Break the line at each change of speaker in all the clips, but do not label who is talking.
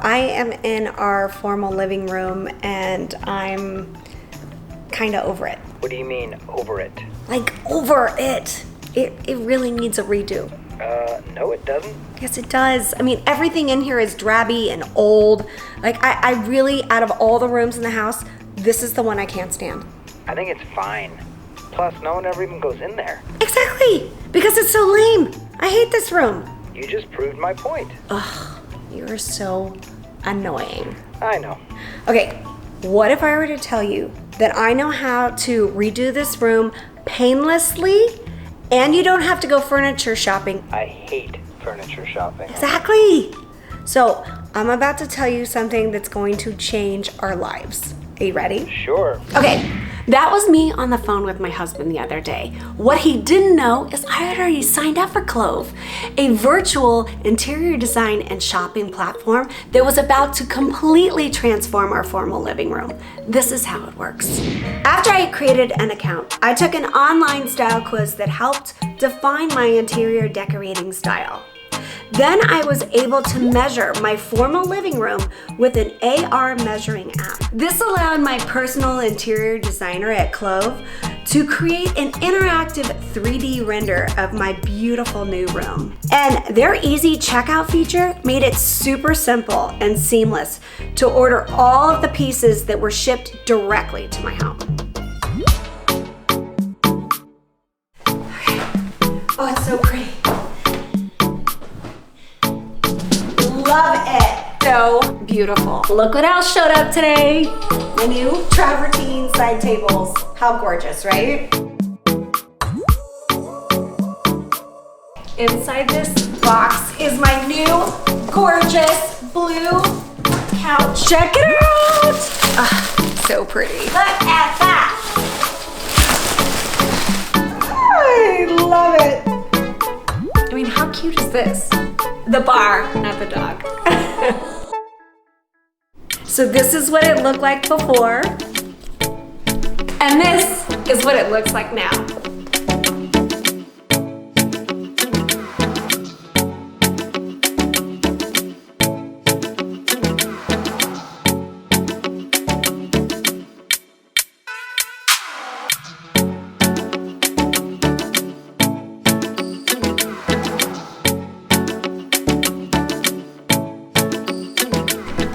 I am in our formal living room and I'm kind of over it.
What do you mean, over it?
Like, over it. It really needs a redo.
No it doesn't.
Yes, it does. I mean, everything in here is drabby and old. Like, I really, out of all the rooms in the house, this is the one I can't stand.
I think it's fine. Plus, no one ever even goes in there.
Exactly, because it's so lame. I hate this room.
You just proved my point.
Ugh, you're so annoying.
I know.
Okay, what if I were to tell you that I know how to redo this room painlessly and you don't have to go furniture shopping?
I hate furniture shopping.
Exactly. So I'm about to tell you something that's going to change our lives. Are you ready?
Sure.
Okay, that was me on the phone with my husband the other day. What he didn't know is I had already signed up for Collov, a virtual interior design and shopping platform that was about to completely transform our formal living room. This is how it works. After I created an account, I took an online style quiz that helped define my interior decorating style. Then I was able to measure my formal living room with an AR measuring app. This allowed my personal interior designer at Collov to create an interactive 3D render of my beautiful new room. And their easy checkout feature made it super simple and seamless to order all of the pieces that were shipped directly to my home. Oh, it's so pretty. Love it. So beautiful. Look what else showed up today. My new travertine side tables. How gorgeous, right? Inside this box is my new gorgeous blue couch. Check it out. So pretty. Look at that. I love it. I mean, how cute is this? The bar, not the dog. So this is what it looked like before. And this is what it looks like now.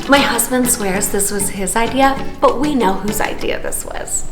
My husband swears this was his idea, but we know whose idea this was.